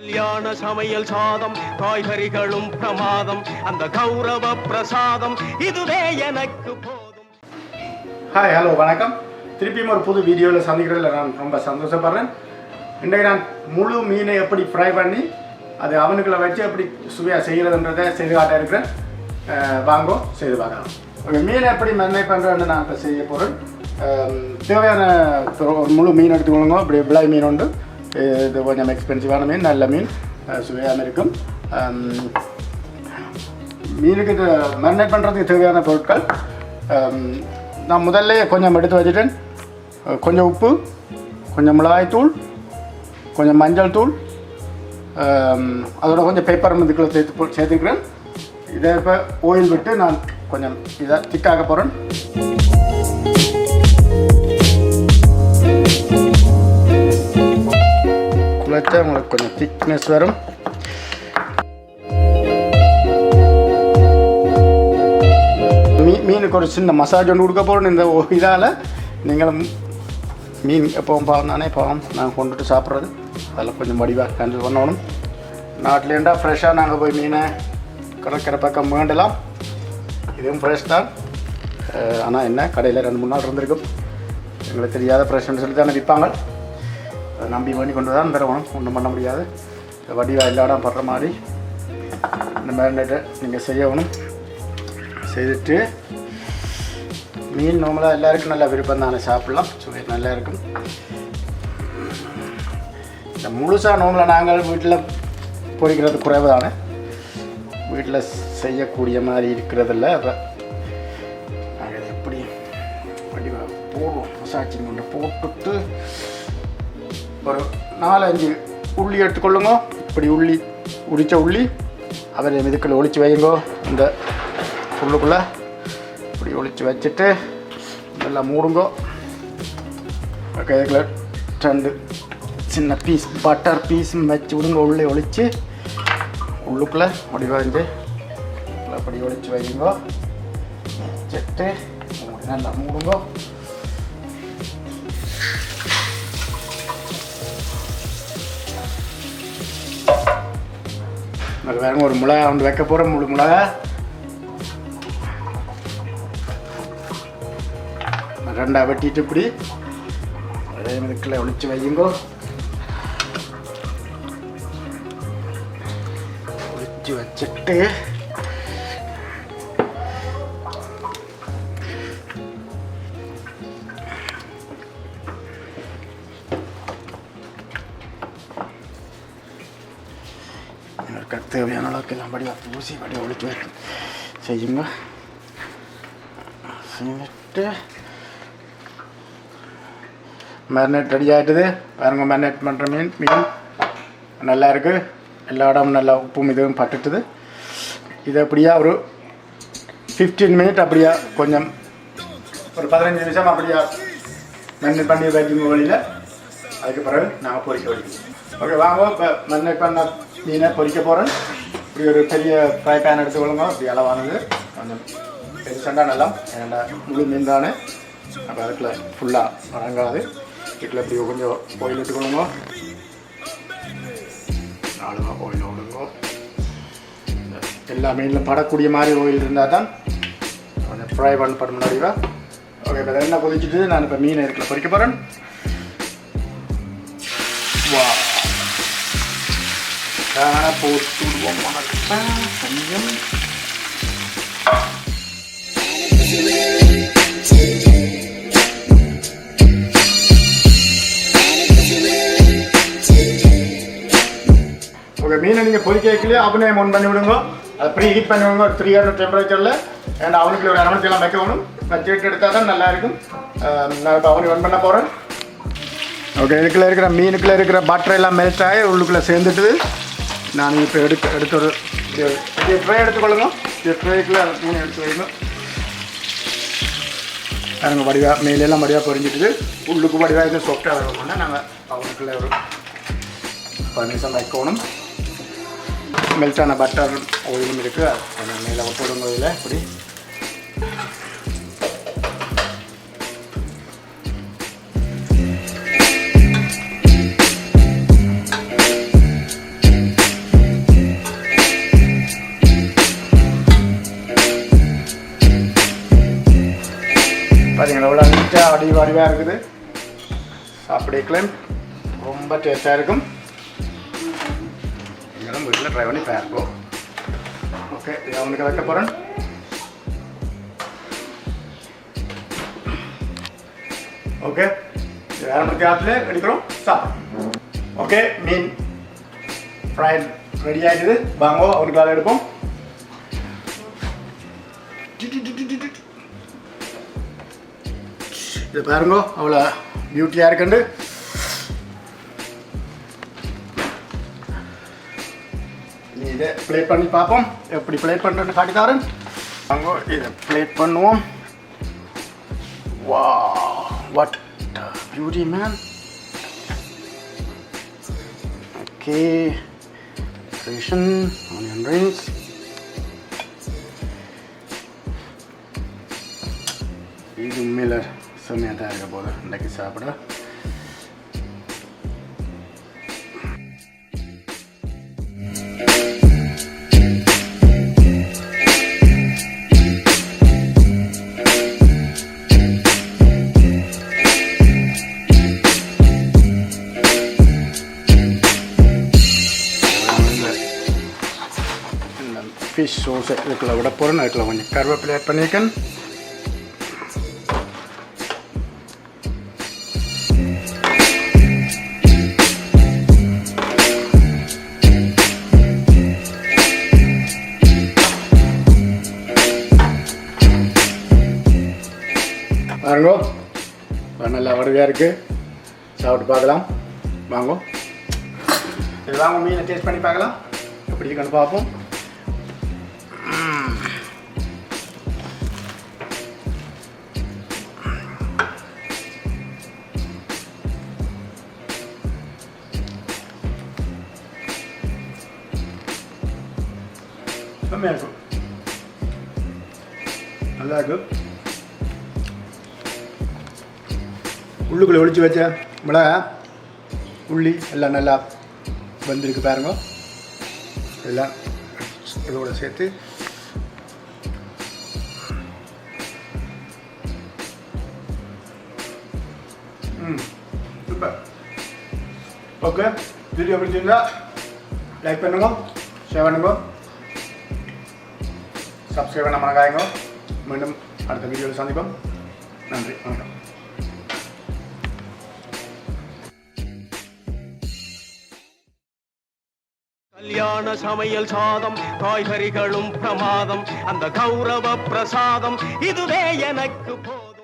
கல்யாண சமையல் சாதம் காய்கறிகளும் பிரமாதம் அந்த கௌரவ பிரசாதம் இதுவே எனக்கு போதும். ஹாய் ஹலோ வணக்கம். திருப்பியும் ஒரு புது வீடியோவில் சந்திக்கிறதுல நான் ரொம்ப சந்தோஷப்படுறேன். இன்றைக்கு நான் முழு மீனை எப்படி ஃப்ரை பண்ணி அது அவனுக்குள்ள வச்சு எப்படி சுவையாக செய்கிறதுன்றதை செய்து காட்ட இருக்கிறேன். வாங்கோ செய்து பார்க்கலாம். ஓகே, மீனை எப்படி மேரினேட் பண்ணுறேன்னு நான் இப்போ செய்ய போகிறேன். தேவையான ஒரு முழு மீன் எடுத்துக்கொள்ளுங்க. இப்படி விலை மீன் உண்டு. இது கொஞ்சம் எக்ஸ்பென்சிவான மீன், நல்ல மீன், சுவையாக இருக்கும். மீனுக்கு மேரினேட் பண்ணுறதுக்கு தேவையான பொருட்கள் நான் முதல்ல கொஞ்சம் எடுத்து வச்சுட்டேன். கொஞ்சம் உப்பு, கொஞ்சம் மிளகாய்த்தூள், கொஞ்சம் மஞ்சள் தூள், அதோட கொஞ்சம் பெப்பர் இதுக்குள்ள சேர்த்துக்கிறேன். இதை இப்போ ஆயில் விட்டு நான் கொஞ்சம் இதை திக்காக்க போகிறேன். குழைச்சா உங்களுக்கு கொஞ்சம் திக்னஸ் வரும். மீனுக்கு ஒரு சின்ன மசாஜ் ஒன்று கொடுக்க போகிறோம். இந்த இதால் நீங்களும் மீன் எப்போவும் பாவம் தானே, பாவம் நாங்கள் கொண்டுட்டு சாப்பிட்றது அதெல்லாம் கொஞ்சம் வடிவாக ஹேண்டில் பண்ணணும். நாட்டிலேண்டா ஃப்ரெஷ்ஷாக நாங்கள் போய் மீனை கடற்கரை பக்கம் வேண்டலாம். இதுவும் ஃப்ரெஷ் தான். ஆனால் என்ன, கடையில் 2-3 நாள் இருந்திருக்கும். எங்களுக்கு தெரியாத ஃப்ரெஷ்ன்னு சொல்லி தானே விற்பாங்க. அதை நம்பி பண்ணி கொண்டு தான் தருவோம். ஒன்றும் பண்ண முடியாது. வடிவாக எல்லா இடம் படுற மாதிரி இந்த மேரினேட்டை நீங்கள் செய்யணும். செய்துட்டு மீன் நார்மலாக எல்லாருக்கும் நல்லா விருப்பம் தானே, சாப்பிட்லாம், சுவை நல்லா இருக்கும். இந்த முழுசாக நார்மலாக நாங்கள் வீட்டில் பொரிக்கிறது குறைவு தானே, வீட்டில் செய்யக்கூடிய மாதிரி இருக்கிறதில்ல. அப்போ நாங்கள் எப்படி வடிவாக போடுவோம். மசாச்சிங் கொண்டு போட்டுட்டு ஒரு 4-5 உள்ளி எடுத்துக்கொள்ளுங்க. இப்படி உள்ளி உரித்த உள்ளி அவரை இதுக்குள்ளே ஒழிச்சு வையுங்கோ. இந்த உள்ளுக்குள்ளே இப்படி ஒழிச்சு வச்சுட்டு நல்லா மூடுங்கோ. ஓகே, இதுக்குள்ள 2 சின்ன பீஸ் பட்டர் பீஸும் வச்சு விடுங்க. உள்ளே ஒழிச்சு உள்ளுக்குள்ளே வடிவாஞ்சு அப்படி ஒழிச்சு வையுங்கோ. வச்சுட்டு நல்லா மூடுங்கோ. வேறு ஒரு மிளகா ஒன்று வைக்க போகிறோம். முழு மிளகா ரெண்டாக வெட்டிட்டு இப்படி அதே இதுக்குள்ளே ஒழிச்சு வையுங்கோ. ஒழிச்சு வச்சுட்டு தேவையான அளவுக்கு எல்லாம் படியாக பூசி படியாக ஒழிச்சு செய்யுங்க. செஞ்சுட்டு மேரினேட் ரெடி ஆகிட்டுது. பாருங்க, மேரினேட் பண்ணுற மீன் நல்லா இருக்குது. எல்லா இடமும் நல்லா உப்பும் இதுவும் பட்டுட்டுது. இது அப்படியா ஒரு 15 மினிட் அப்படியா கொஞ்சம் ஒரு 15 நிமிஷம் அப்படியா மேரினேட் பண்ணி வைக்கும் வழியில். அதுக்கு பிறகு நாங்கள் பொரிக்க வைக்கணும். ஓகே, வாங்க இப்போ மேரினேட் பண்ண மீனை பொரிக்க போகிறேன். இப்படி ஒரு பெரிய ஃப்ரை பேன் எடுத்துக்கொள்ளுங்க. அப்படி அளவானது கொஞ்சம் பெருசாண்டா நல்லா, ஏன்னா முழு மீன் தானே, அப்போ அதுக்குள்ள ஃபுல்லாக வழங்காது. இதுக்குள்ள இப்படி கொஞ்சம் ஆயில் விட்டுக்கொள்ளுங்க. நாளுங்க ஆயில் விடுங்க. எல்லா மீனிலும் படக்கூடிய மாதிரி ஆயில் இருந்தால் தான் கொஞ்சம் ஃப்ரை பண்ண முடியுவா. ஓகே, இப்போ எண்ணெய் கொதிச்சுட்டு நான் இப்போ மீனை இதுக்குள்ள பொரிக்க போகிறேன். வா, போட்டு விடுவோம். கொஞ்சம் ஓகே, மீனை நீங்கள் பொரிக்க வைக்கலையே அவனே ஒன் பண்ணி விடுங்க. அதை ப்ரீ ஹீட் பண்ணி விடுங்க ஒரு 300 டெம்பரேச்சரில். ஏன்னா அவனுக்கு ஒரு 1 மணி நேரம் வைக்க வேணும். வச்சுட்டு எடுத்தால் தான் நல்லா இருக்கும். நான் இப்போ அவனை ஒன் பண்ண போகிறேன். ஓகே, இதுக்குள்ளே இருக்கிற மீனுக்குள்ளே இருக்கிற பட்டர் எல்லாம் மெல்ட் ஆகி உள்ளுக்குள்ளே சேர்ந்துட்டு நான் இப்போ எடுத்து ஒரு ட்ரை எடுத்துக்கொள்ளுங்க. இந்த ட்ரைக்குள்ளே மீன் எடுத்து வைக்கணும். நாங்கள் வடிவாக மேலெல்லாம் வடிவாக பொரிஞ்சிட்டுது. உள்ளுக்கு வடிவாக எதுவும் சாஃப்டாக வரணும்னா நாங்கள் அவனுக்குள்ளே ஒரு 10 நிமிஷம் வைக்கணும். மெல்ட்டான பட்டர் ஆயிலும் இருக்குது. அது மேலே போடுங்க. இதில் இப்படி வடிவாக இருக்குது. சாப்பிடக்கலாம் ரொம்ப டேஸ்டாக இருக்கும். நீங்களும் வீட்டில் ட்ரை பண்ணி பாருங்க. ஓகே, இது அவனுக்கு வைக்க போகிறேன். ஓகே, வேறு ஒரு கேப்பில் எடுக்கிறோம் சாப்பிடும். ஓகே, மீன் ஃப்ரைட் ரெடி ஆகிடுது. வாங்கோ அவனுக்கு எடுப்போம். இது பாருங்க அவ்வளோ பியூட்டியாக இருக்குண்டு. நீ இதை பிளேட் பண்ணி பார்ப்போம். எப்படி பிளேட் பண்ணுறேன்னு காட்டித்தாரன். வாங்க இதை பிளேட் பண்ணுவோம். வா, what beauty man. Okay, freshen onion rings. இது உண்மையில் செம்மையாக தான் இருக்க போகுது இன்றைக்கு சாப்பிட. இந்த ஃபிஷ் சோஸை இதுக்குள்ள விட போகிறேன். அதுக்குள்ள கொஞ்சம் கருவேப்பிலை ஆட் பண்ணியிருக்கேன். பாருங்க, நல்லா வடிவாக இருக்குது. சாப்பிட்டு பார்க்கலாம். வாங்க, இது வாங்க மீனை டேஸ்ட் பண்ணி பார்க்கலாம். எப்படி இருக்குன்னு பார்ப்போம். செம்மையாக இருக்கும், நல்லா இருக்கும். உள்ளுக்குள்ளே ஒழிச்சு வச்ச மிளகா உள்ளி எல்லாம் நல்லா வந்திருக்கு பாருங்க. எல்லாம் இதோடு சேர்த்து சூப்பர். ஓகே, வீடியோ பிடிச்சிருந்தா லைக் பண்ணுங்க, ஷேர் பண்ணுங்க, சப்ஸ்கிரைப் பண்ண மறக்காதீங்க. மீண்டும் அடுத்த வீடியோவில் சந்திப்போம். நன்றி, வணக்கம். கல்யாண சமையல் சாதம், காய்கறிகளும் பிரமாதம். அந்த கௌரவ பிரசாதம் இதுவே எனக்கு போதும்.